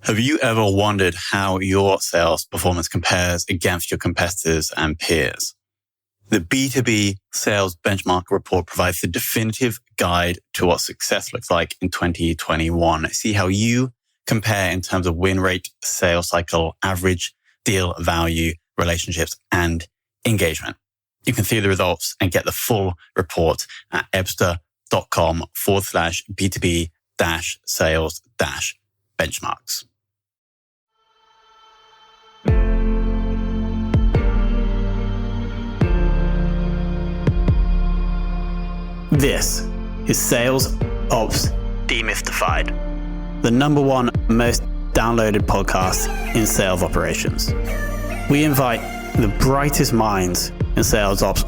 Have you ever wondered how your sales performance compares against your competitors and peers? The B2B Sales Benchmark Report provides the definitive guide to what success looks like in 2021. See how you compare in terms of win rate, sales cycle, average deal value, relationships, and engagement. You can see the results and get the full report at ebsta.com/B2B-sales-benchmarks. This is Sales Ops Demystified, the number one most downloaded podcast in sales operations. We invite the brightest minds in sales ops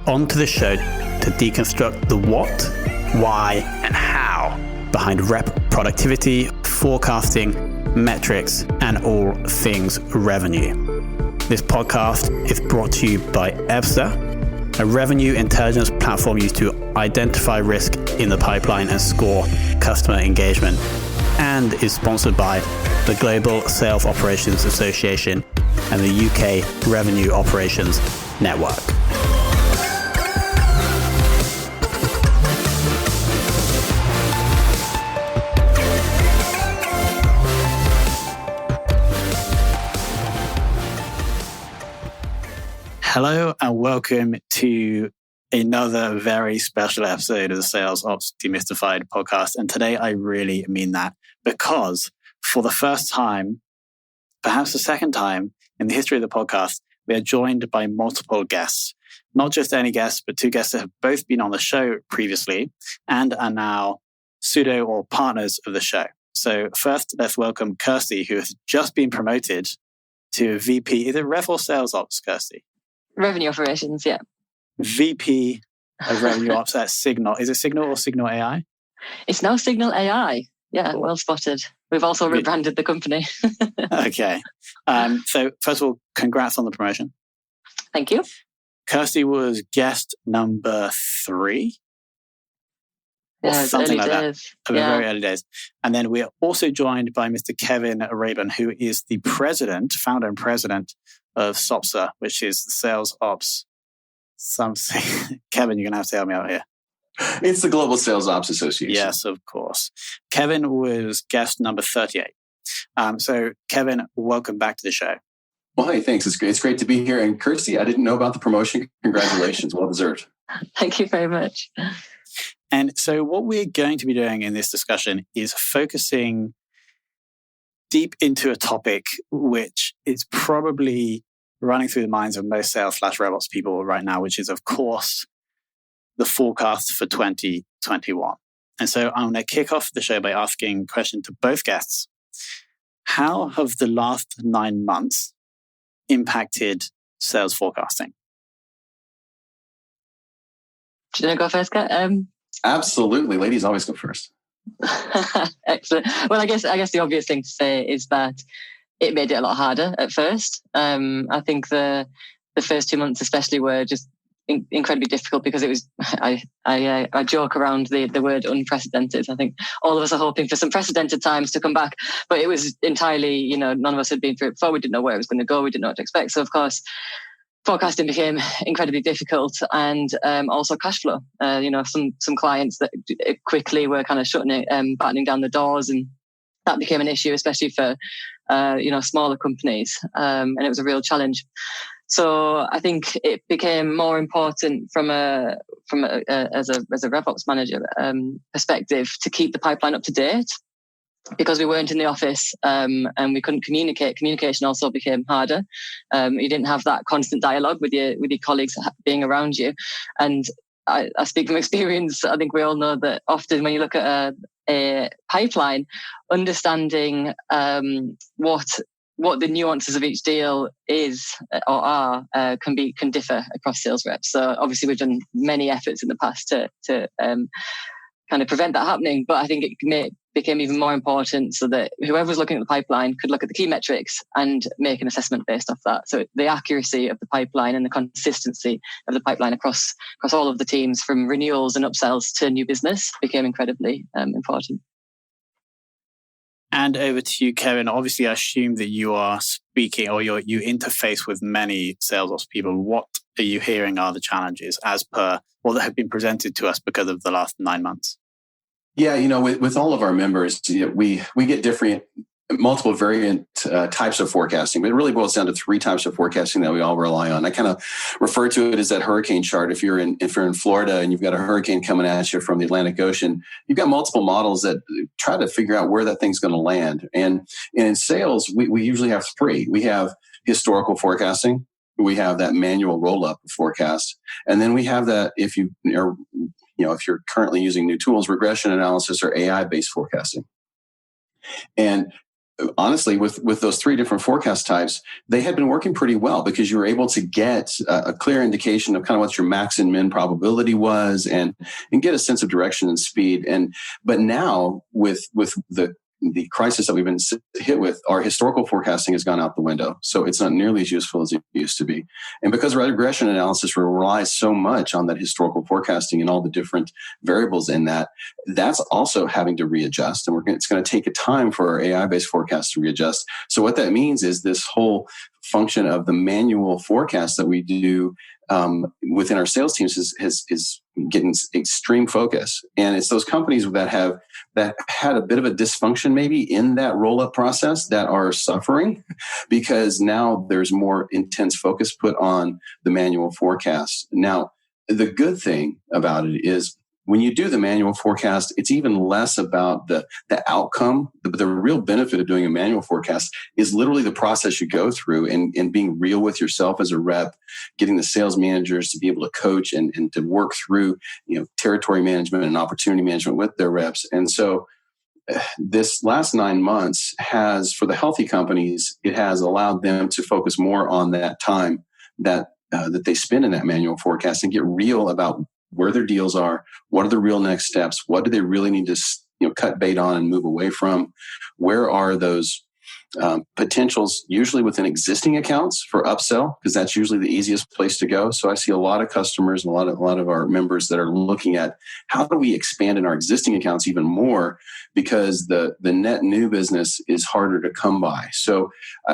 onto the show to deconstruct the what, why, and how behind rep productivity, forecasting, metrics, and all things revenue. This podcast is brought to you by EBSA, a revenue intelligence platform used to identify risk in the pipeline and score customer engagement, and is sponsored by the Global Sales Operations Association and the UK Revenue Operations Network. Hello and welcome to another very special episode of the Sales Ops Demystified podcast. And today I really mean that, because for the first time, perhaps the second time in the history of the podcast, we are joined by multiple guests. Not just any guests, but two guests that have both been on the show previously and are now pseudo or partners of the show. So first, let's welcome Kirsty, who has just been promoted to VP. Is it Rev or Sales Ops, Kirsty? Revenue operations, yeah. VP of Revenue Ops at Signal. Is it Signal or Signal AI? It's now Signal AI. Yeah, cool. Well spotted. We've also rebranded the company. Okay. So first of all, congrats on the promotion. Thank you. Kirsty was guest number 3. Yeah, something like days. That. Very early days. And then we are also joined by Mr. Kevin Raybon, who is the founder and president of SOPSA, which is the Sales Ops something. Kevin, you're going to have to help me out here. It's the Global Sales Ops Association. Yes, of course. Kevin was guest number 38. So Kevin, welcome back to the show. Well, hey, thanks. It's great to be here. And Kirsty, I didn't know about the promotion. Congratulations. Well deserved. Thank you very much. And so what we're going to be doing in this discussion is focusing deep into a topic which is probably running through the minds of most sales/RevOps people right now, which is, of course, the forecast for 2021. And so I'm going to kick off the show by asking a question to both guests. How have the last 9 months impacted sales forecasting? Do you want to go first, Kat? Absolutely. Ladies always go first. Excellent. Well, I guess the obvious thing to say is that it made it a lot harder at first. I think the first 2 months especially were just incredibly difficult because it was, I joke around the word unprecedented. I think all of us are hoping for some precedented times to come back, but it was entirely, none of us had been through it before. We didn't know where it was going to go. We didn't know what to expect. So of course, forecasting became incredibly difficult, and also cash flow. Some clients that quickly were kind of battening down the doors, and that became an issue, especially for smaller companies, and it was a real challenge. So I think it became more important as a RevOps manager perspective to keep the pipeline up to date, because we weren't in the office and we couldn't communicate. Communication also became harder. You didn't have that constant dialogue with your colleagues being around you. And I speak from experience. I think we all know that often when you look at a pipeline, understanding what the nuances of each deal is or are can differ across sales reps. So obviously we've done many efforts in the past to kind of prevent that happening. But I think it became even more important so that whoever was looking at the pipeline could look at the key metrics and make an assessment based off that. So the accuracy of the pipeline and the consistency of the pipeline across all of the teams, from renewals and upsells to new business, became incredibly important. And over to you, Kevin. Obviously, I assume that you are speaking or you interface with many sales ops people. What are you hearing are the challenges as per that have been presented to us because of the last 9 months? Yeah, with all of our members, we get multiple variant types of forecasting, but it really boils down to 3 types of forecasting that we all rely on. I kind of refer to it as that hurricane chart. If you're in Florida and you've got a hurricane coming at you from the Atlantic Ocean, you've got multiple models that try to figure out where that thing's going to land. And in sales, we usually have 3. We have historical forecasting, we have that manual roll-up forecast, and then we have that if you're currently using new tools, regression analysis or AI-based forecasting. And honestly, with those 3 different forecast types, they had been working pretty well because you were able to get a clear indication of kind of what your max and min probability was and get a sense of direction and speed. But now with the crisis that we've been hit with, our historical forecasting has gone out the window. So it's not nearly as useful as it used to be. And because regression analysis relies so much on that historical forecasting and all the different variables in that's also having to readjust. And it's going to take a time for our AI-based forecast to readjust. So what that means is this whole function of the manual forecast that we do within our sales teams is getting extreme focus. And it's those companies that had a bit of a dysfunction maybe in that roll-up process that are suffering because now there's more intense focus put on the manual forecast. Now, the good thing about it is when you do the manual forecast, it's even less about the outcome. The real benefit of doing a manual forecast is literally the process you go through and being real with yourself as a rep, getting the sales managers to be able to coach and to work through territory management and opportunity management with their reps. And so this last 9 months has, for the healthy companies, it has allowed them to focus more on that time that they spend in that manual forecast and get real about where their deals are, what are the real next steps, what do they really need to cut bait on and move away from, where are those potentials usually within existing accounts for upsell, because that's usually the easiest place to go. So I see a lot of customers and a lot of our members that are looking at how do we expand in our existing accounts even more, because the net new business is harder to come by. So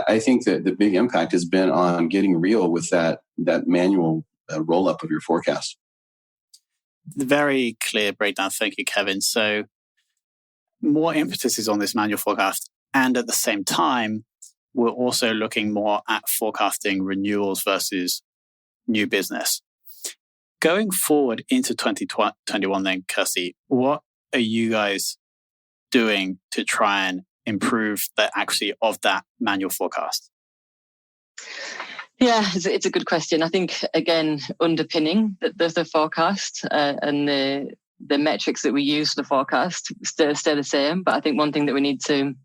I think that the big impact has been on getting real with that manual roll up of your forecast. Very clear breakdown. Thank you, Kevin. So more impetus is on this manual forecast. And at the same time, we're also looking more at forecasting renewals versus new business. Going forward into 2021 then, Kirsty, what are you guys doing to try and improve the accuracy of that manual forecast? Yeah, it's a good question. I think, again, underpinning the forecast and the metrics that we use for the forecast stay the same. But I think one thing that we need to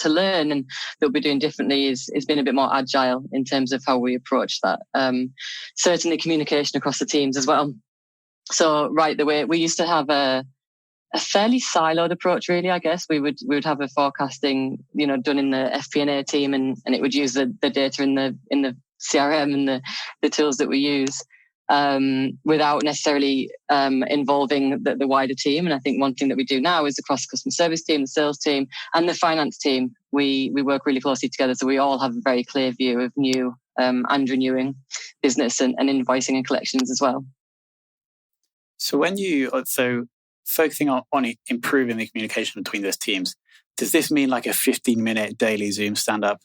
learn and that we'll be doing differently is being a bit more agile in terms of how we approach that. Certainly communication across the teams as well. So right the way we used to have a fairly siloed approach, really, I guess. We would have a forecasting, done in the FP&A team and it would use the data in the CRM and the tools that we use without necessarily involving the wider team. And I think one thing that we do now is across the customer service team, the sales team, and the finance team, we work really closely together. So we all have a very clear view of new and renewing business and invoicing and collections as well. So focusing on improving the communication between those teams, does this mean like a 15-minute daily Zoom stand-up?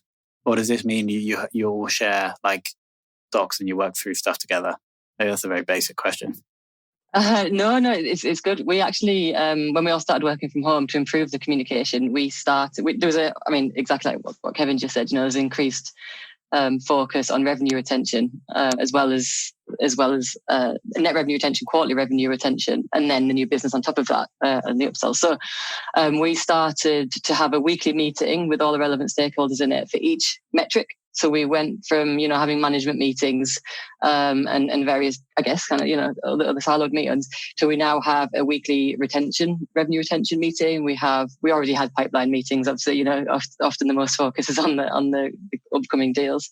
Or does this mean you all share like docs and you work through stuff together? Maybe that's a very basic question. No, it's good. We actually, when we all started working from home to improve the communication, there was exactly like what Kevin just said, there's increased focus on revenue retention, as well as net revenue retention, quarterly revenue retention, and then the new business on top of that, and the upsell. So we started to have a weekly meeting with all the relevant stakeholders in it for each metric. So we went from, having management meetings and various, I guess, kind of, other siloed meetings, to we now have a weekly revenue retention meeting. We already had pipeline meetings. Obviously, often the most focus is on the upcoming deals.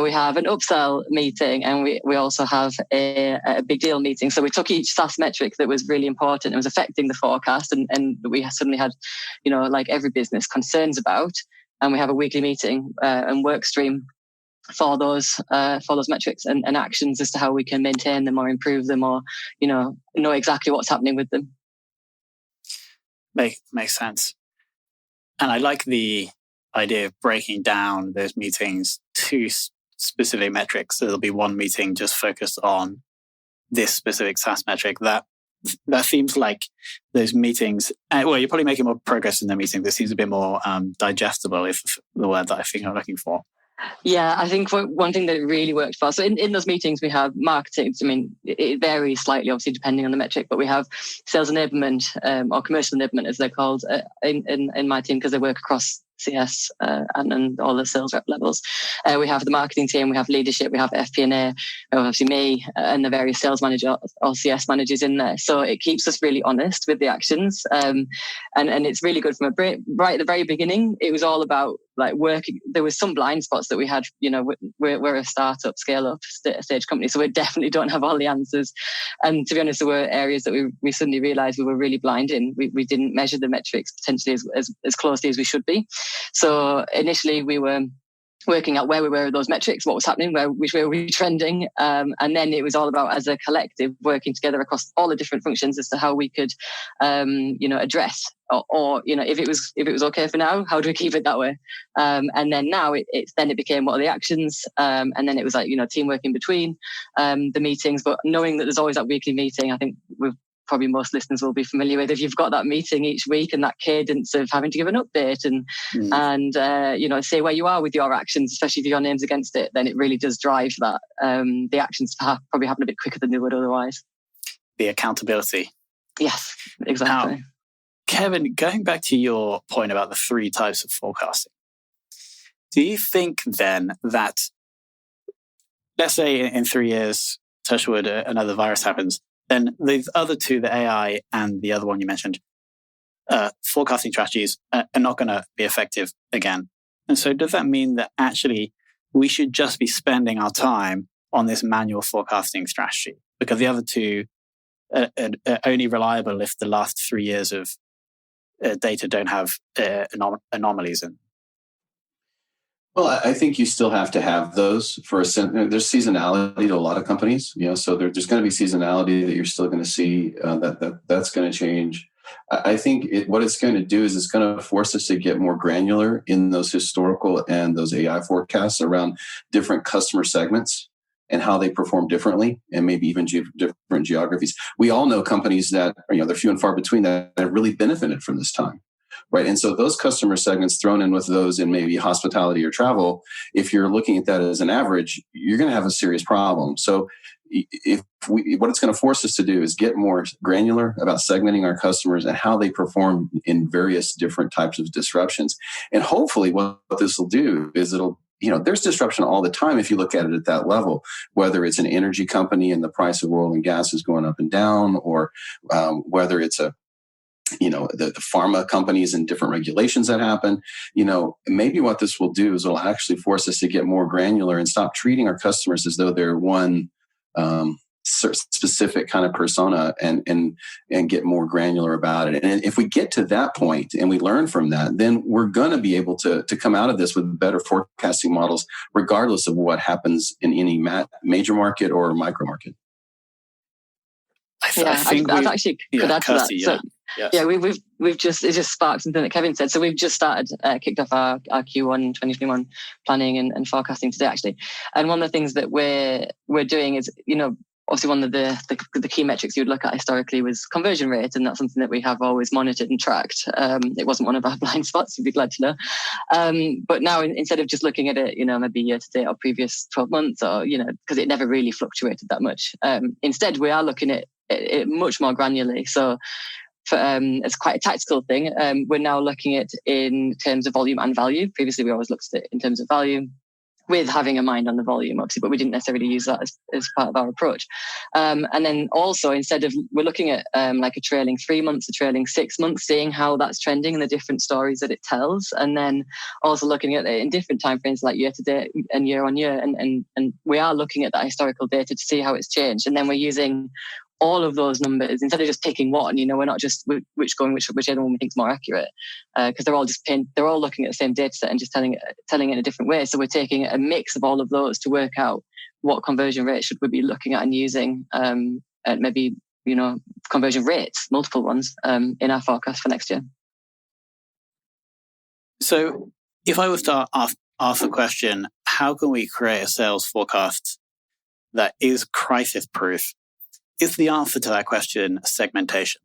We have an upsell meeting, and we also have a big deal meeting. So we took each SaaS metric that was really important and was affecting the forecast, and we suddenly had, like every business, concerns about. And we have a weekly meeting and work stream for those metrics and actions as to how we can maintain them or improve them, or know exactly what's happening with them. Makes sense. And I like the idea of breaking down those meetings to specific metrics. So there'll be one meeting just focused on this specific SaaS metric. That seems like those meetings, you're probably making more progress in the meeting. This seems a bit more digestible, if the word that I think I'm looking for. Yeah, I think one thing that really worked for us, so in those meetings we have marketing. I mean, it varies slightly, obviously, depending on the metric, but we have sales enablement or commercial enablement, as they're called, in my team, because they work across CS and all the sales rep levels. We have the marketing team, we have leadership, we have FP&A, obviously me and the various sales manager or CS managers in there. So it keeps us really honest with the actions, and it's really good from right at the very beginning. It was all about like working. There was some blind spots that we had. We're a startup, scale up stage company, so we definitely don't have all the answers. And to be honest, there were areas that we suddenly realised we were really blind in. We didn't measure the metrics potentially as closely as we should be. So initially we were working out where we were with those metrics, what was happening, which way were we trending, and then it was all about, as a collective, working together across all the different functions as to how we could, address or if it was okay for now, how do we keep it that way? And then now it became what are the actions, and then it was like teamwork in between the meetings, but knowing that there's always that weekly meeting. I think probably most listeners will be familiar with, if you've got that meeting each week and that cadence of having to give an update and say where you are with your actions, especially if your name's against it, then it really does drive that the actions to probably happen a bit quicker than they would otherwise. The accountability. Yes, exactly. Now, Kevin, going back to your point about the 3 types of forecasting, do you think then that, let's say in 3 years, touch wood, another virus happens, then the other 2, the AI and the other one you mentioned, forecasting strategies are not going to be effective again? And so does that mean that actually we should just be spending our time on this manual forecasting strategy? Because the other 2 are only reliable if the last 3 years of data don't have anomalies in. Well, I think you still have to have those for there's seasonality to a lot of companies, so there's going to be seasonality that you're still going to see that's going to change. I think what it's going to do is it's going to force us to get more granular in those historical and those AI forecasts around different customer segments and how they perform differently, and maybe even different geographies. We all know companies that they're few and far between that have really benefited from this time. Right. And so those customer segments thrown in with those in maybe hospitality or travel, if you're looking at that as an average, you're going to have a serious problem. So what it's going to force us to do is get more granular about segmenting our customers and how they perform in various different types of disruptions. And hopefully what this will do is there's disruption all the time if you look at it at that level, whether it's an energy company and the price of oil and gas is going up and down, or whether it's the pharma companies and different regulations that happen. Maybe what this will do is it'll actually force us to get more granular and stop treating our customers as though they're one specific kind of persona, and get more granular about it. And if we get to that point and we learn from that, then we're going to be able to come out of this with better forecasting models, regardless of what happens in any major market or micro market. I've actually could add to Kirsty, that. So, we've just, it just sparked something that Kevin said. So we've just kicked off our Q1 2021 planning and forecasting today, actually. And one of the things that we're doing is, obviously one of the key metrics you would look at historically was conversion rate, and that's something that we have always monitored and tracked. It wasn't one of our blind spots, you'd be glad to know. But now, instead of just looking at it, maybe year to date or previous 12 months, or, because it never really fluctuated that much. Instead, we are looking at it much more granularly. So it's quite a tactical thing. We're now looking at in terms of volume and value. Previously, we always looked at it in terms of value. with having a mind on the volume, obviously, but we didn't necessarily use that as part of our approach. And then also, instead of, we're looking at like a trailing 3 months, a trailing 6 months, seeing how that's trending and the different stories that it tells. And then also looking at it in different timeframes, like year to date and year on year. And we are looking at that historical data to see how it's changed. And then we're using all of those numbers instead of just picking one. We're not just which other one we think is more accurate, because they're all looking at the same data set and just telling it in a different way. So we're taking a mix of all of those to work out what conversion rate should we be looking at and using, and maybe conversion rates, multiple ones, in our forecast for next year. So if I was to ask the question, how can we create a sales forecast that is crisis proof? Is the answer to that question segmentation?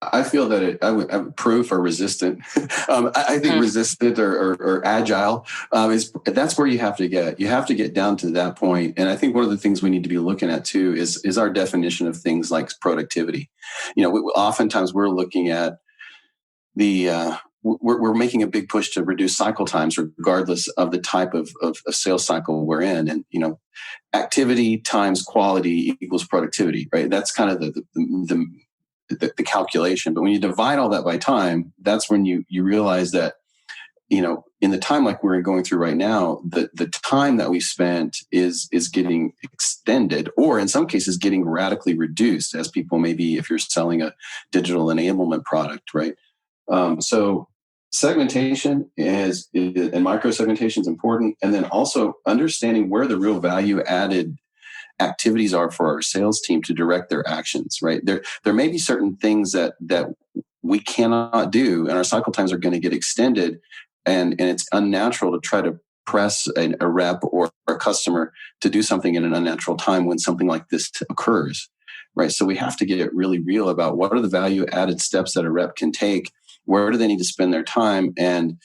I feel that proof or resistant. I think resistant or agile that's where you have to get. You have to get down to that point. And I think one of the things we need to be looking at too is our definition of things like productivity. Oftentimes we're looking at we're making a big push to reduce cycle times, regardless of the type of sales cycle we're in. And, activity times quality equals productivity, right? That's kind of the calculation. But when you divide all that by time, that's when you realize that, in the time like we're going through right now, the time that we spent is getting extended, or in some cases getting radically reduced as people, maybe if you're selling a digital enablement product, right? So segmentation and micro segmentation is important. And then also understanding where the real value added activities are for our sales team to direct their actions, right? There may be certain things that we cannot do, and our cycle times are going to get extended, and it's unnatural to try to press a rep or a customer to do something in an unnatural time when something like this occurs, right? So we have to get really real about what are the value added steps that a rep can take. Where do they need to spend their time? And,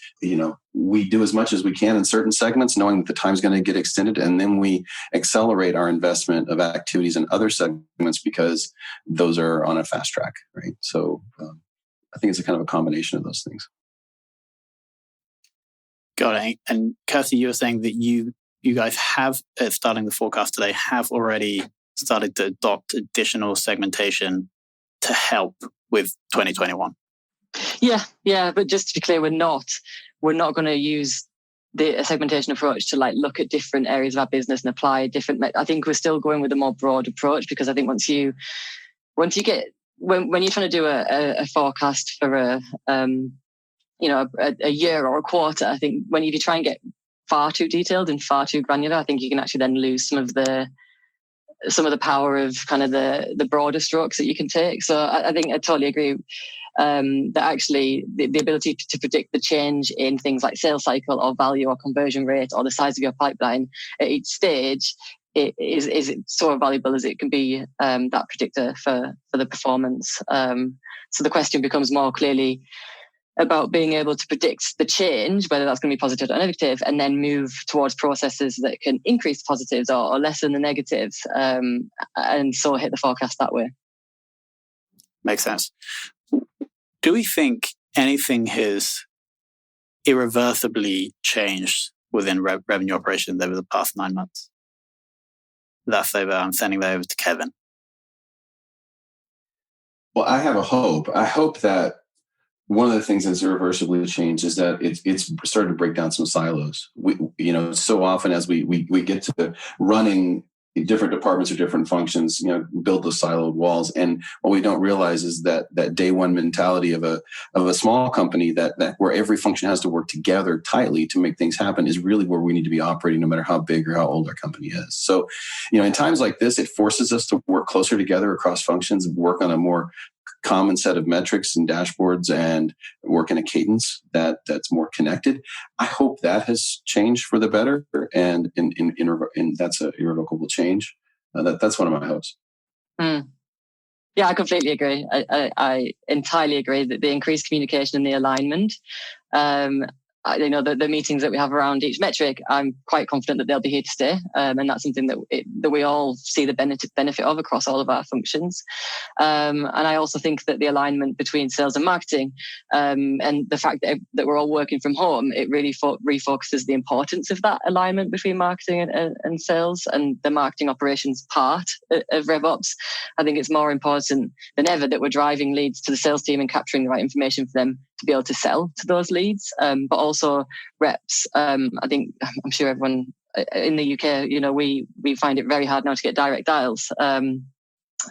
we do as much as we can in certain segments, knowing that the time's going to get extended. And then we accelerate our investment of activities in other segments because those are on a fast track, right? So I think it's a kind of a combination of those things. Got it. And Kirsty, you were saying that you guys have, starting the forecast today, have already started to adopt additional segmentation to help with 2021. Yeah. But just to be clear, we're not going to use the segmentation approach to look at different areas of our business and apply different. I think we're still going with a more broad approach, because I think once you get when you're trying to do a forecast for a year or a quarter, I think if you try and get far too detailed and far too granular, I think you can actually then lose some of the power of kind of the broader strokes that you can take. So I think I totally agree that actually the ability to predict the change in things like sales cycle or value or conversion rate or the size of your pipeline at each stage is so valuable as it can be, that predictor for the performance. So the question becomes more clearly about being able to predict the change, whether that's going to be positive or negative, and then move towards processes that can increase the positives or lessen the negatives, and so hit the forecast that way. Makes sense. Do we think anything has irreversibly changed within revenue operations over the past 9 months? I'm sending that over to Kevin. Well, I have a hope. I hope that one of the things that's irreversibly changed is that it's started to break down some silos. So often as we get to running different departments or different functions, build those siloed walls. And what we don't realize is that day one mentality of a small company that where every function has to work together tightly to make things happen is really where we need to be operating, no matter how big or how old our company is. So, in times like this, it forces us to work closer together across functions and work on a more common set of metrics and dashboards and work in a cadence that's more connected. I hope that has changed for the better, and that's an irrevocable change. That's one of my hopes. Yeah, I completely agree. I entirely agree that the increased communication and the alignment, the meetings that we have around each metric, I'm quite confident that they'll be here to stay. And that's something that we all see the benefit of across all of our functions. And I also think that the alignment between sales and marketing, and the fact that we're all working from home, it really refocuses the importance of that alignment between marketing and sales, and the marketing operations part of RevOps. I think it's more important than ever that we're driving leads to the sales team and capturing the right information for them to be able to sell to those leads, but also reps. I'm sure everyone in the UK, we find it very hard now to get direct dials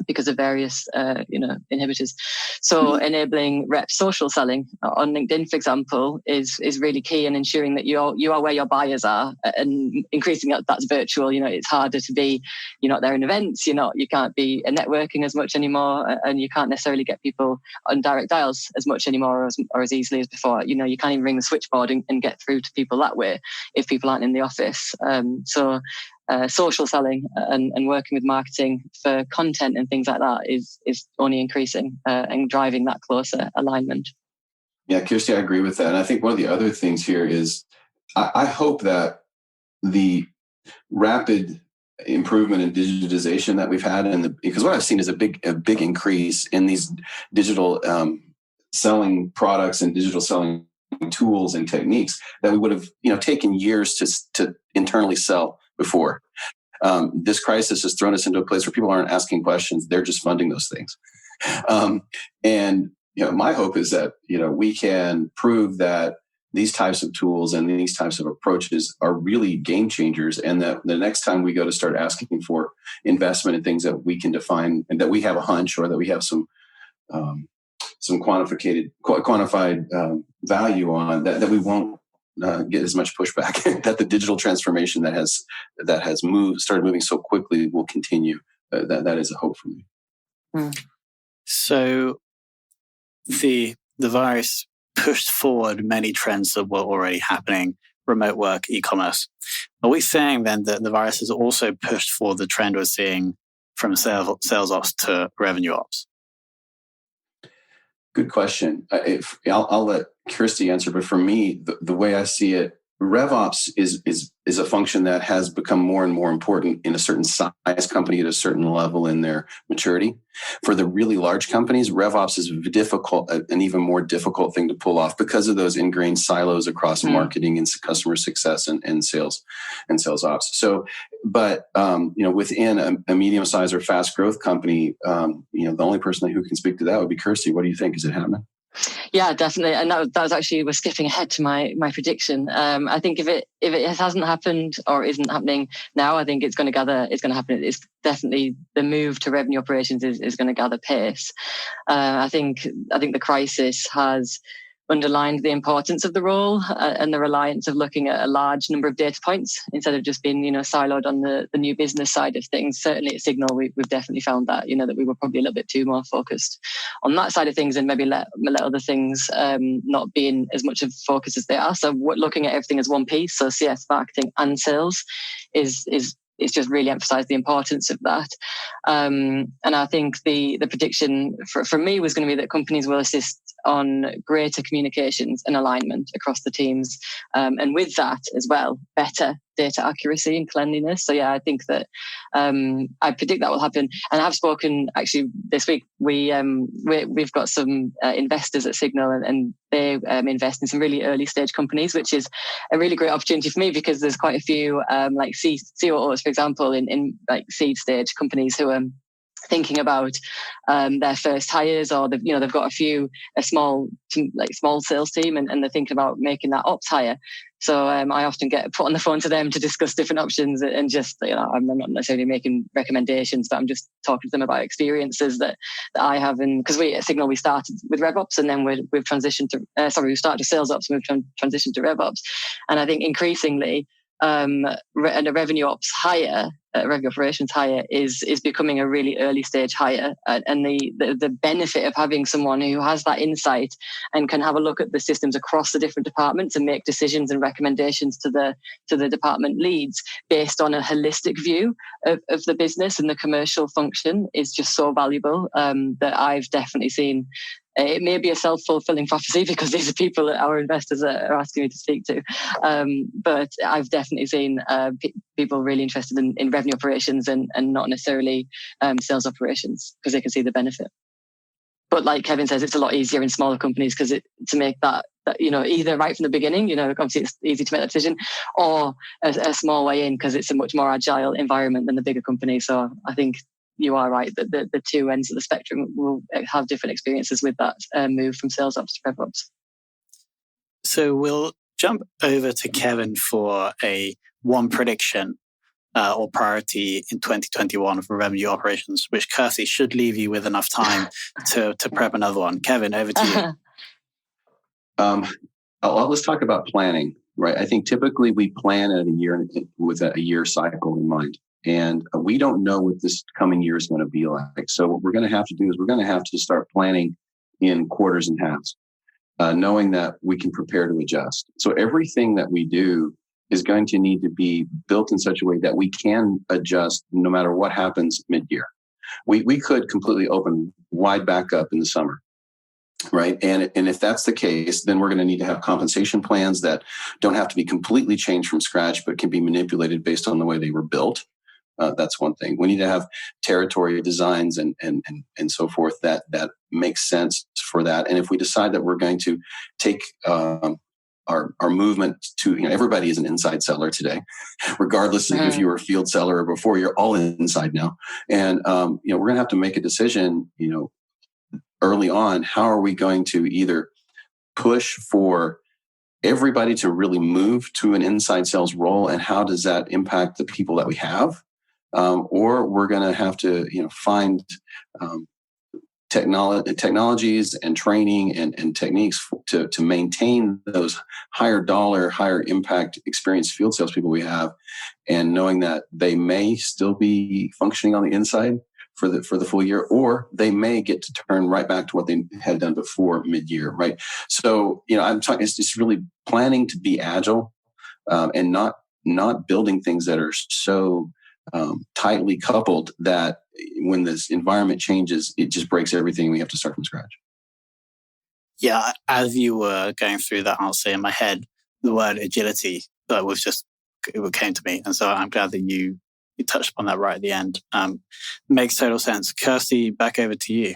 because of various inhibitors. So enabling rep social selling on LinkedIn, for example, is really key, and ensuring that you are where your buyers are, and increasing that's virtual. It's harder to be, you're not there in events, you can't be networking as much anymore, and you can't necessarily get people on direct dials as much anymore or as easily as before. You can't even ring the switchboard and get through to people that way if people aren't in the office. Social selling and working with marketing for content and things like that is only increasing and driving that closer alignment. Yeah, Kirsty, I agree with that. And I think one of the other things here is I hope that the rapid improvement in digitization that we've had, because what I've seen is a big increase in these digital selling products and digital selling tools and techniques that we would have taken years to internally sell before. This crisis has thrown us into a place where people aren't asking questions; they're just funding those things. And my hope is that we can prove that these types of tools and these types of approaches are really game changers, and that the next time we go to start asking for investment in things that we can define and that we have a hunch or that we have some quantified value on, that we won't get as much pushback. That the digital transformation that has started moving so quickly will continue. That is a hope for me. So the virus pushed forward many trends that were already happening: remote work, e-commerce. Are we saying then that the virus has also pushed forward the trend we're seeing from sales ops to revenue ops? Good question. I'll let Kirsty answer, but for me, the way I see it, RevOps is a function that has become more and more important in a certain size company at a certain level in their maturity. For the really large companies, RevOps is an even more difficult thing to pull off because of those ingrained silos across marketing and customer success and sales ops. So, but within a medium-sized or fast growth company, the only person who can speak to that would be Kirsty. What do you think? Is it happening? Yeah, definitely. And that was actually, we're skipping ahead to my prediction. I think if it hasn't happened or isn't happening now, I think it's going to happen. It's definitely the move to revenue operations is going to gather pace. I think the crisis has underlined the importance of the role and the reliance of looking at a large number of data points instead of just being, siloed on the new business side of things. Certainly at Signal, we've definitely found that, that we were probably a little bit too more focused on that side of things and maybe let other things not being as much of a focus as they are. So looking at everything as one piece, so CS, marketing and sales it's just really emphasised the importance of that. And I think the prediction for me was going to be that companies will assist on greater communications and alignment across the teams. And with that as well, better data accuracy and cleanliness. So yeah, I think that I predict that will happen. And I've spoken actually this week. We've got some investors at Signal, and they invest in some really early stage companies, which is a really great opportunity for me because there's quite a few like COOs, for example, in like seed stage companies who are thinking about their first hires, or they've got a small sales team, and they're thinking about making that ops hire. So I often get put on the phone to them to discuss different options, and just I'm not necessarily making recommendations, but I'm just talking to them about experiences that I have. And because we at Signal, we started with RevOps, and then we've transitioned to we started with Sales Ops, and we've transitioned to RevOps. And I think increasingly and a revenue ops hire, revenue operations hire is becoming a really early stage hire, and the benefit of having someone who has that insight and can have a look at the systems across the different departments and make decisions and recommendations to the department leads based on a holistic view of the business and the commercial function is just so valuable that I've definitely seen It may be a self-fulfilling prophecy because these are people that our investors are asking me to speak to. But I've definitely seen people really interested in revenue operations and not necessarily sales operations because they can see the benefit. But like Kevin says, it's a lot easier in smaller companies because to make that, either right from the beginning, obviously it's easy to make that decision, or a small way in because it's a much more agile environment than the bigger company. So I think you are right that the two ends of the spectrum will have different experiences with that move from sales ops to rev ops. So we'll jump over to Kevin for one prediction or priority in 2021 for revenue operations, which Kirsty should leave you with enough time to prep another one. Kevin, over to you. Let's talk about planning, right? I think typically we plan at a year with a year cycle in mind. And we don't know what this coming year is going to be like. So what we're going to have to do is we're going to have to start planning in quarters and halves, knowing that we can prepare to adjust. So everything that we do is going to need to be built in such a way that we can adjust no matter what happens mid-year. We could completely open wide back up in the summer, right? And if that's the case, then we're going to need to have compensation plans that don't have to be completely changed from scratch, but can be manipulated based on the way they were built. That's one thing. We need to have territory designs and so forth that makes sense for that. And if we decide that we're going to take our movement to, everybody is an inside seller today, regardless of if you were a field seller or before, you're all inside now. And, we're going to have to make a decision, early on, how are we going to either push for everybody to really move to an inside sales role, and how does that impact the people that we have? Or we're going to have to, find technologies and training and techniques to maintain those higher dollar, higher impact experienced field salespeople we have, and knowing that they may still be functioning on the inside for the full year, or they may get to turn right back to what they had done before mid-year, right? So, I'm talking, it's just really planning to be agile and not building things that are so tightly coupled that when this environment changes, it just breaks everything. We have to start from scratch. Yeah, as you were going through that answer in my head, the word agility it came to me. And so I'm glad that you touched upon that right at the end. Makes total sense. Kirsty, back over to you.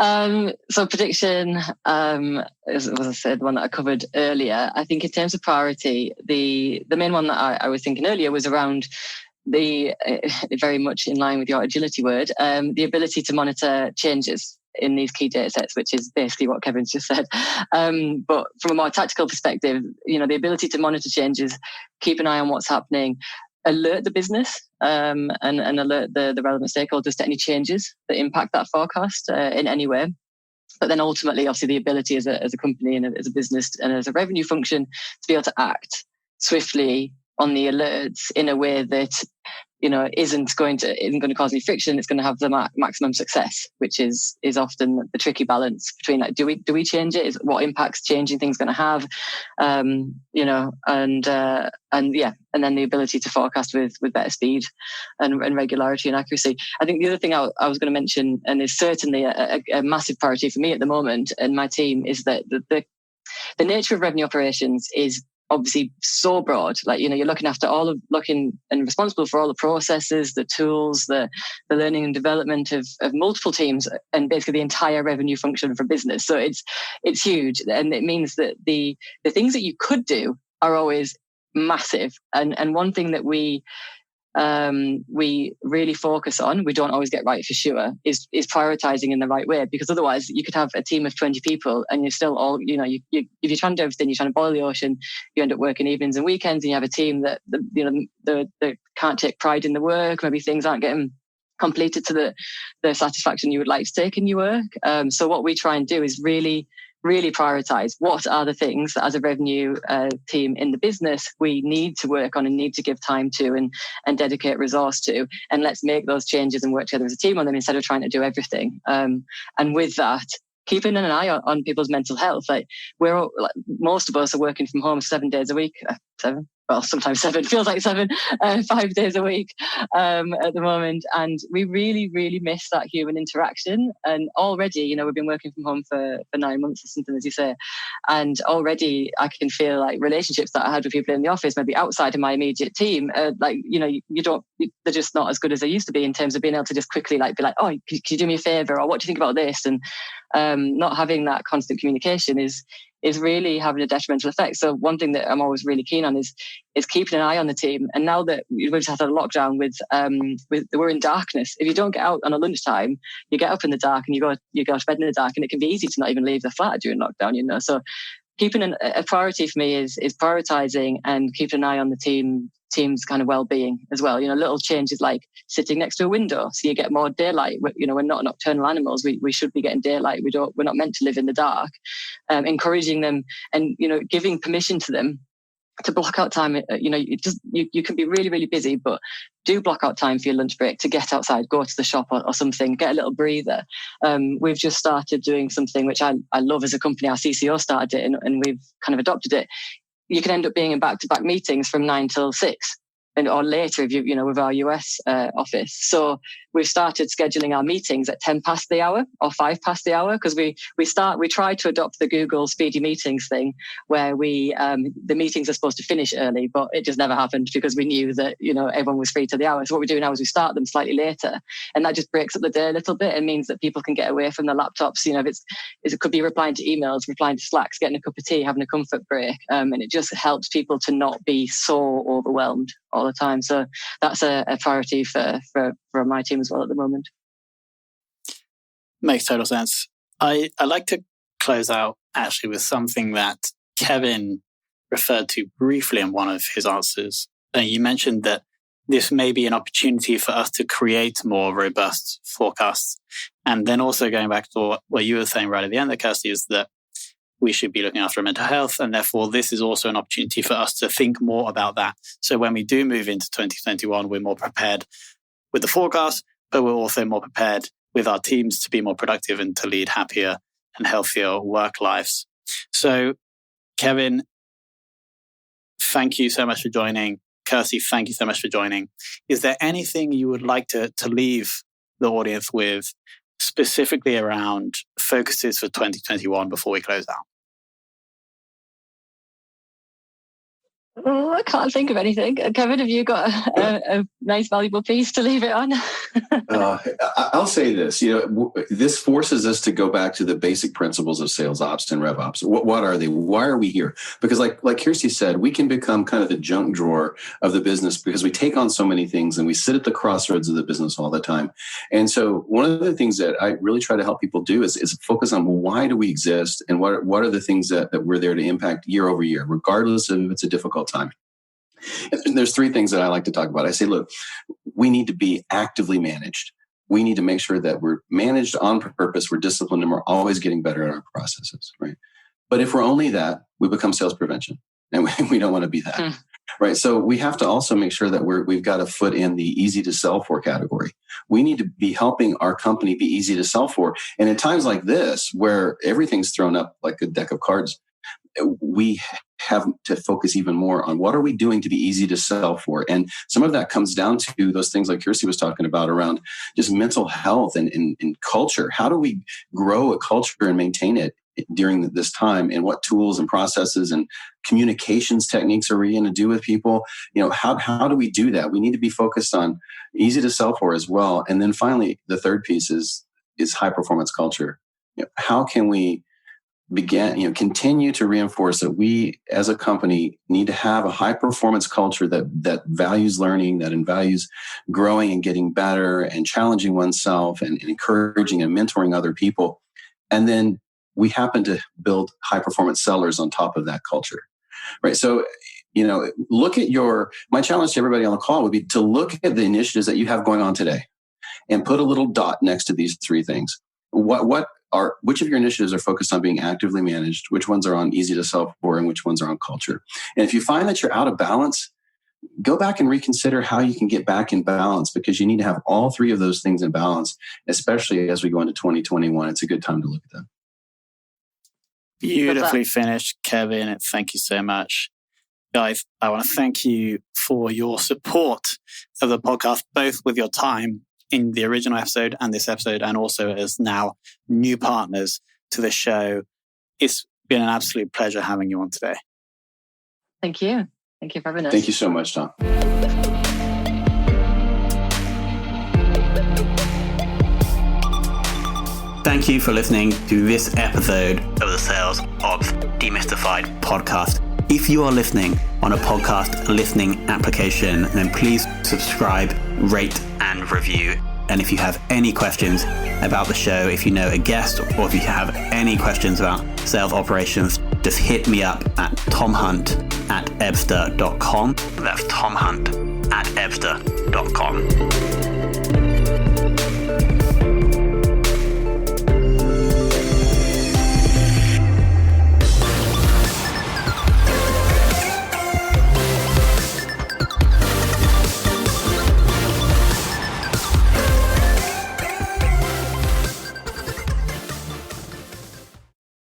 So prediction, as I said, one that I covered earlier. I think in terms of priority, the main one that I was thinking earlier was around very much in line with your agility word, the ability to monitor changes in these key data sets, which is basically what Kevin's just said. But from a more tactical perspective, the ability to monitor changes, keep an eye on what's happening, alert the business and alert the relevant stakeholders to any changes that impact that forecast in any way. But then ultimately, obviously, the ability as a company and as a business and as a revenue function to be able to act swiftly on the alerts in a way that isn't going to cause any friction. It's going to have the maximum success, which is often the tricky balance between do we change it? What impacts changing things going to have? And then the ability to forecast with better speed and regularity and accuracy. I think the other thing I was going to mention, and is certainly a massive priority for me at the moment and my team, is that the nature of revenue operations is obviously so broad. You're looking and responsible for all the processes, the tools, the learning and development of multiple teams, and basically the entire revenue function for business. So it's huge, and it means that the things that you could do are always massive. And one thing that we really focus on, we don't always get right for sure, is prioritizing in the right way, because otherwise you could have a team of 20 people and you're still all, if you're trying to do everything, you're trying to boil the ocean, you end up working evenings and weekends, and you have a team that they can't take pride in the work. Maybe things aren't getting completed to the satisfaction you would like to take in your work. So what we try and do is really prioritize what are the things that as a revenue team in the business we need to work on and need to give time to and dedicate resource to, and let's make those changes and work together as a team on them instead of trying to do everything. And with that, keeping an eye on people's mental health. Most of us are working from home 7 days a week, well, sometimes 7, feels like 7, 5 days a week at the moment. And we really, really miss that human interaction. And already, we've been working from home for 9 months or something, as you say. And already I can feel like relationships that I had with people in the office, maybe outside of my immediate team, they're just not as good as they used to be in terms of being able to just quickly be like, oh, could you do me a favor? Or what do you think about this? And not having that constant communication is really having a detrimental effect. So one thing that I'm always really keen on is keeping an eye on the team. And now that we've just had a lockdown with we're in darkness. If you don't get out on a lunchtime, you get up in the dark and you go to bed in the dark, and it can be easy to not even leave the flat during lockdown. So keeping a priority for me is prioritizing and keeping an eye on the team's kind of well-being as well. Little changes like sitting next to a window so you get more daylight. We're not nocturnal animals. We should be getting daylight. We're not meant to live in the dark. Encouraging them and giving permission to them to block out time. You can be really, really busy, but do block out time for your lunch break to get outside, go to the shop or something, get a little breather. We've just started doing something which I love as a company. Our CCO started it and we've kind of adopted it. You can end up being in back-to-back meetings from 9 till 6 or later if you with our US office. So we've started scheduling our meetings at 10 past the hour or 5 past the hour, because we try to adopt the Google speedy meetings thing where the meetings are supposed to finish early, but it just never happened because we knew that everyone was free to the hour. So what we do now is we start them slightly later, and that just breaks up the day a little bit and means that people can get away from their laptops. It could be replying to emails, replying to Slacks, getting a cup of tea, having a comfort break, and it just helps people to not be so overwhelmed all the time. So that's a priority for my team as well at the moment. Makes total sense. I like to close out actually with something that Kevin referred to briefly in one of his answers. You mentioned that this may be an opportunity for us to create more robust forecasts. And then also going back to what you were saying right at the end there, Kirsty, is that we should be looking after our mental health. And therefore, this is also an opportunity for us to think more about that. So when we do move into 2021, we're more prepared with the forecast, but we're also more prepared with our teams to be more productive and to lead happier and healthier work lives. So, Kevin, thank you so much for joining. Kirsty, thank you so much for joining. Is there anything you would like to leave the audience with specifically around focuses for 2021 before we close out? Oh, I can't think of anything. Kevin, have you got a nice, valuable piece to leave it on? I'll say this. This forces us to go back to the basic principles of sales ops and rev ops. What are they? Why are we here? Because like Kirsty said, we can become kind of the junk drawer of the business because we take on so many things and we sit at the crossroads of the business all the time. And so one of the things that I really try to help people do is focus on why do we exist and what are the things that we're there to impact year over year, regardless of if it's a difficult time. And there's 3 things that I like to talk about. I say, look, we need to be actively managed. We need to make sure that we're managed on purpose, we're disciplined, and we're always getting better at our processes, right? But if we're only that, we become sales prevention, and we don't want to be that, right? So we have to also make sure that we've got a foot in the easy to sell for category. We need to be helping our company be easy to sell for. And in times like this, where everything's thrown up like a deck of cards, we have to focus even more on what are we doing to be easy to sell for. And some of that comes down to those things like Kirsty was talking about around just mental health and culture. How do we grow a culture and maintain it during this time? And what tools and processes and communications techniques are we going to do with people? How do we do that? We need to be focused on easy to sell for as well. And then finally, the third piece is high performance culture. How can we continue to reinforce that we as a company need to have a high performance culture that values learning, that values growing and getting better and challenging oneself and encouraging and mentoring other people. And then we happen to build high performance sellers on top of that culture, right? So, look at my challenge to everybody on the call would be to look at the initiatives that you have going on today and put a little dot next to these 3 things. Which of your initiatives are focused on being actively managed? Which ones are on easy to sell for, and which ones are on culture? And if you find that you're out of balance, go back and reconsider how you can get back in balance, because you need to have all 3 of those things in balance, especially as we go into 2021. It's a good time to look at them. Beautifully finished, Kevin. Thank you so much. Guys, I want to thank you for your support of the podcast, both with your time in the original episode and this episode, and also as now new partners to the show. It's been an absolute pleasure having you on today. Thank you. Thank you for having us. Thank you so much, Tom. Thank you for listening to this episode of the Sales Ops Demystified podcast. If you are listening on a podcast listening application, then please subscribe, rate, and review. And if you have any questions about the show, if you know a guest, or if you have any questions about sales operations, just hit me up at tomhunt@ebster.com. That's tomhunt@ebster.com.